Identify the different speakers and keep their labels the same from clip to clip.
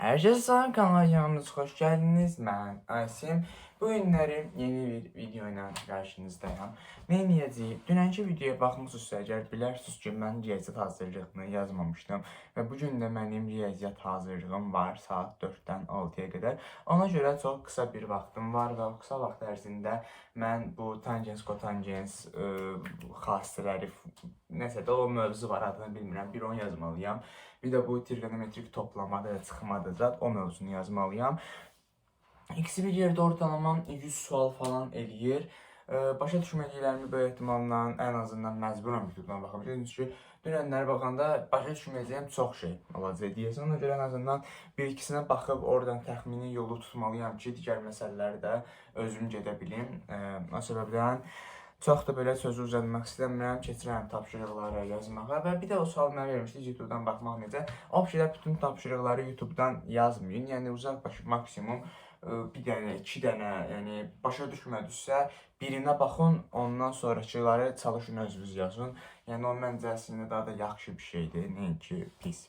Speaker 1: Herkese salam kanalımız hoş geldiniz. Ben Asim. Bu günləri yeni bir video ilə qarşınızdayım. Nə edəcəyik? Dünənki videoya baxmısınızsa əgər bilərsiniz ki, mən riyaziyyat hazırlığını yazmamışdım və bu gün də mənim riyaziyyat hazırlığım var saat 4-dən 6-ya qədər. Ona görə çox qısa bir vaxtım var və o qısa vaxt ərzində mən bu tangens, kotangens xassələri nəsə də o mövzu var, adını bilmirəm, bir onu yazmalıyam. Bir də bu trigonometrik toplamadır, çıxmadır da o mövzunu yazmalıyam. İkisi bir yerdə ortalamam 100 sual falan eləyir. Başa düşmədiklərimi böyük ehtimalla ən azından məcburam YouTube'dan baxabileceğim. Çünki dünənləri baxanda başa düşməyəcəyim çox şey olacaq deyəsən. Ona görə ən azından bir-ikisinə baxıb oradan təxmini yolu tutmalıyam ki, digər məsələləri də özüm gedə bilim. O səbəbdən çox da belə sözü uzatmaq istəmirəm, keçirəm tapşırıqları yazmağa və bir də o sual mənə vermişdi YouTube'dan baxmaq necə. O şeylər bütün tapşırıqları YouTube'dan yazmayın. Yəni uzaq başı maksimum bir dənə, iki dənə, yəni başa düşmədinizsə birinə baxın, ondan sonrakıları çalışın özünüz yazın. Yəni o məncə əslində daha da yaxşı bir şeydir, nəinki pis.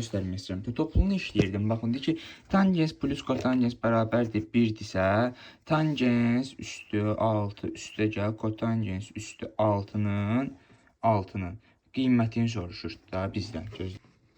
Speaker 1: göstərmək istəyirəm. Topluluğunu işləyirdim. Baxın, deyir ki, tangens plus kotangens bərabərdir 1-dirsə, tangens üstü 6 üstə gəl, kotangens üstü 6-nın qiymətini soruşur da bizdən.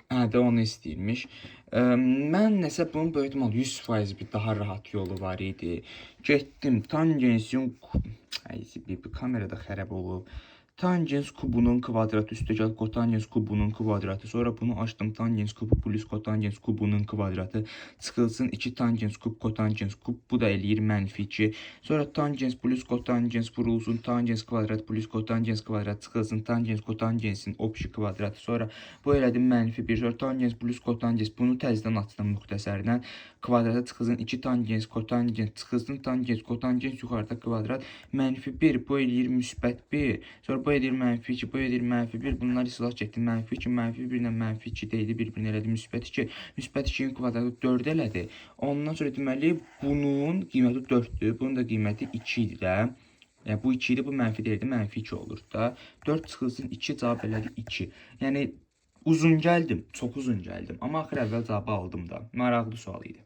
Speaker 1: Hə də onu istəyirmiş. Mən nəsə bunun böyük ehtimal 100% bir daha rahat yolu var idi. Getdim tangensin bu kamerada xərab olub. Tangens kubunun kvadratı üstə gəl kotangens kubunun kvadratı. Sonra bunu açdım. Tangens kubu plus kotangens kubunun kvadratı çıxılsın 2 tangens kub kotangens kub. Bu da eləyir -2. Sonra tangens plus kotangens vurulsun. Tangens kvadrat plus kotangens kvadrat çıxılsın. Tangens kotangensin opşi kvadratı. Sonra bu elədim -1. Sonra tangens plus kotangens. Bunu təzədən açdım müxtəsərdən. Kvadrata çıxılsın 2 tangens kotangens çıxılsın. Tangens kotangens yuxarıda kvadrat -1. Bu eləyir -1. Sonra bu edir -2, bu edir -1. Bunlar islah getdi. -2, -1 ilə -2 deyildi. Bir-birini elədi. -2. -2-nin kvadratı 4 elədi. Ondan sonra deməli bunun qiyməti 4-dür. Bunun da qiyməti 2 idi də. Yəni bu 2 idi, bu mənfi deyildi. -2 olur da. 4 çıxılsın 2 cavab elədi 2. Yəni uzun gəldim, çox uzun gəldim. Amma axır əvvəl cavabı aldım da. Maraqlı sual idi.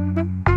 Speaker 2: Thank you.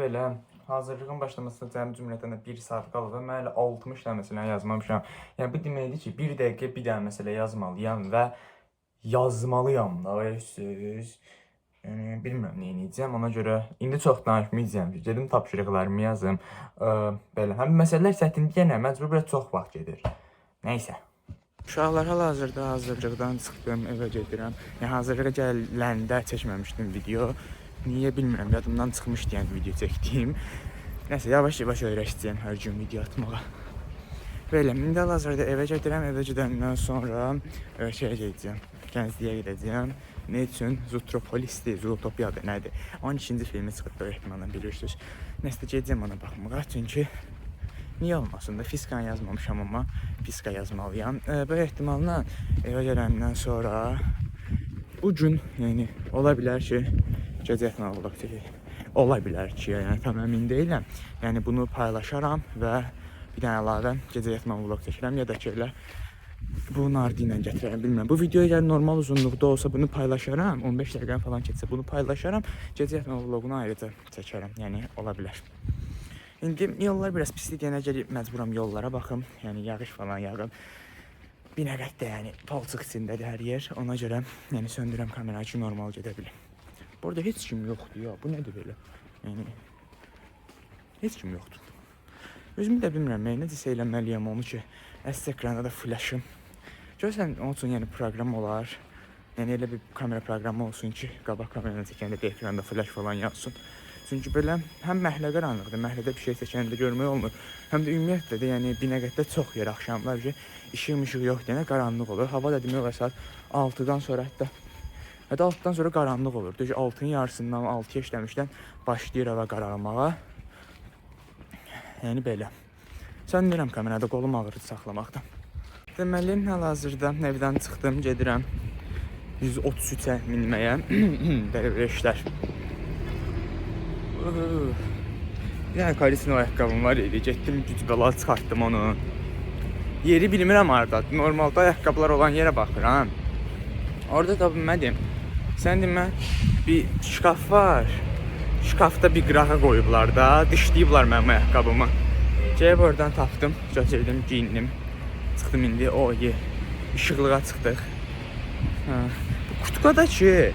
Speaker 1: belə hazırlığın başlamasına cəmi cümlədən 1 saat qalıb və mən elə 60 dənə məsələ yazmamışam. Yəni bu deməkdir ki, 1 dəqiqə bir dənə məsələ yazmalıyam və yazmalıyam da siz. Yəni bilmirəm nə edəcəm. Ona görə indi çox danışmayacağam ki, gedim tapşırıqlarımı yazım. Belə həm məsələlər çətindir, yenə məcbur biraz çox vaxt gedir. Nəysə. Uşaqlar hal-hazırda hazırlıqdan çıxdım, evə gedirəm. Yəni hazırlığa gələndə çəkməmişdim video. Niyə bilmirəm, yadımdan çıxmışdı yəni video çəkdiyim. Nəsə yavaş-yavaş öyrəşəcəyəm hər gün video atmağa. Belə indi hal-hazırda evə gedirəm. Evə gedəndən sonra şeyə gedəcəm. Gəncliyə gedəcəm. Ne üçün? Zootropolisdir, Zootopiyadır, nədir? 12-ci filmi çıxıb böyük ehtimalla bilirsiniz. Nəsə gedəcəm ona baxmağa, çünki niyə olmasın da fizika yazmamışam amma fizika yazmalıyam. Böyük ehtimalla evə gələndən sonra bu gün yəni ola bilər ki, gecə yatmağa vlog çəkəcəm. Ola bilər ki, yəni tam əmin deyiləm. Yəni bunu paylaşaram və bir dənə əlavə gecə yatmağa vlog çəkirəm ya da ki elə bunu ardı ilə gətirərəm, bilmirəm. Bu video əgər normal uzunluqda olsa bunu paylaşaram, 15 dəqiqə falan keçsə bunu paylaşaram, gecə yatmağa vloqunu ayrıca çəkərəm. Yəni ola bilər. İndi yollar biraz pislik, yenə gəlib məcburam yollara baxım. Yəni yağış falan yağıb. Binəqət də yəni palçıq içindədir hər yer. Ona görə yəni söndürəm kamerayı ki normal gedə bilim. Burada heç kim yoxdur ya. Bu nədir belə? Yəni heç kim yoxdur. Özümü də bilmirəm, necəsə eləməliyəm onu ki, əsas ekranda da flashım. Görsən onun üçün yəni proqram olar. Yəni elə bir kamera proqramı olsun ki, qabaq kameranı çəkəndə də ekranda flash falan yazsın. Çünki belə həm məhlə qaranlıqdır, məhlədə bir şey çəkəndə görmək olmur. Həm də ümumiyyətlə də yəni Binəqətdə çox yer axşamlar ki, işıq yox deyənə qaranlıq olur. Hava da demək olar saat 6-dan sonra hətta 6-dan sonra qaranlıq olur. Düz 6-nın yarısından 6-ya işləmişdən başlayır hava qaralmağa. Yəni belə. Söndürəm kamerada, qolum ağrıdı saxlamaqdan. Deməli, hal-hazırda evdən çıxdım, gedirəm 133-ə minməyə. Belə işlər. Yəni Kalisino ayaqqabım var idi. Getdim güc bəla çıxartdım onu. Yeri bilmirəm hardadır. Normalda ayaqqabılar olan yerə baxıram. Orada da bilmədim. Sən demə bir şkaf var. Şkafda bir qırağa qoyublar da, dişləyiblər mənim ayaqqabımı. Gəlib oradan tapdım, götürdüm, giyindim. Çıxdım indi işıqlığa çıxdıq. Bu kutkada ki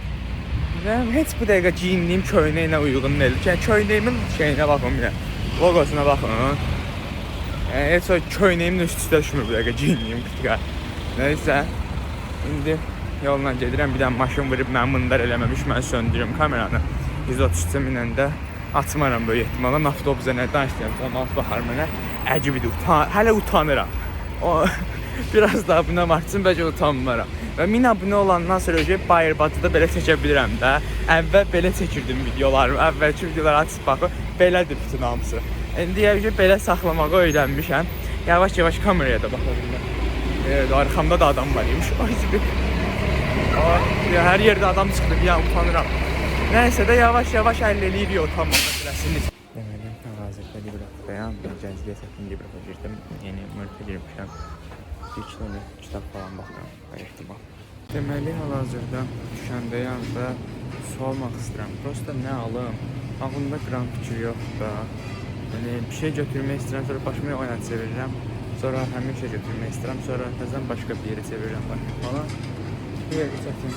Speaker 1: heç bu dəqiqə giyindiyim köynəklə uyğun deyil. Yəni köynəyimin şeyinə baxın bir. Loqosuna baxın. Heç o köynəyimin üstə düşmür bu dəqiqə giyindiyim kutka. Nəysə. İndi yolla gedirəm. Bir dənə maşın vurub mən mındar eləməmiş, mən söndürürüm kameranı. 133-ə minəndə açmaram böyük ehtimalla. Avtobusa nə danışıram, cəmaət baxar mənə. Əcibidir, hələ utanıram. Biraz daha buna marçın, bəlkə utanmaram. Və 1000 abunə olandan sonra Bayırbacıda belə çəkə bilirəm də. Əvvəl belə çəkirdim videolarımı, əvvəlki videoları açıb baxıb, belədir bütün hamısı. İndi belə saxlamağı öyrənmişəm. Yavaş-yavaş kameraya da baxa bilirəm. Evet, arxamda da adam var imiş. Hər yerdə adam çıxdı, bir an utanıram. Nəysə də yavaş-yavaş həll eləyirik utanma məsələsini. Deməli, hal-hazırda Librafdayam. Gəncliyə çətin Librafa girdim. Yeni mülkə girmişəm. Bir kitab falan baxıram, ehtimal. Deməli, hal-hazırda düşəndəyəm və su almaq istəyirəm. Prosta nə alım? Ağımda qram fikir yoxdur da. Yəni, bir şey götürmək istəyirəm, sonra başımı o yana çevirirəm. Sonra həmin şey götürmək istəyirəm, sonra təzən başqa bir yerə çevirirəm başımı falan. Bir yerdə çətin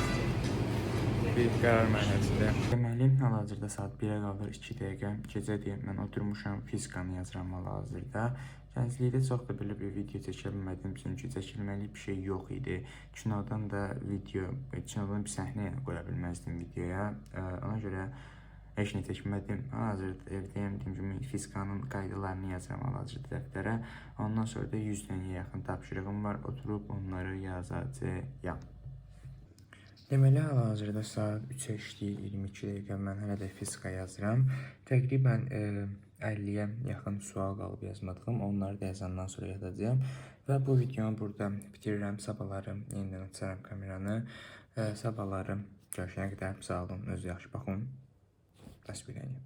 Speaker 1: bir qərar mənəsidir. Deməli, hal-hazırda saat 1-ə qalır, 2 dəqiqə gecədir. Mən oturmuşam, fizikanı yazıram hal-hazırda. Gənclikdə çox da belə bir video çəkə bilmədim, çünki çəkilməli bir şey yox idi. Kinodan da kinodan bir səhnə qoya bilməzdim videoya. Ona görə heç nə çəkmədim. Hal-hazırda evdəyəm, deyim ki, fizikanın qaydalarını yazıram hal-hazırda dəftərə. Ondan sonra da 100 dənəyə yaxın tapşırığım var, oturub onları yazacağam. Deməli, hal-hazırda saat 3-ə işləyir, 22 dəqiqə mən hələ də fizika yazıram. Təqribən 50-yə yaxın sual qalıb yazmadığım, onları da yazandan sonra yatacağam. Və bu videonu burada bitirirəm. Sabahları yenidən açaram kameranı. Sabahları görüşənə qədər sağ olun, özü yaxşı baxın. Təsbir edin.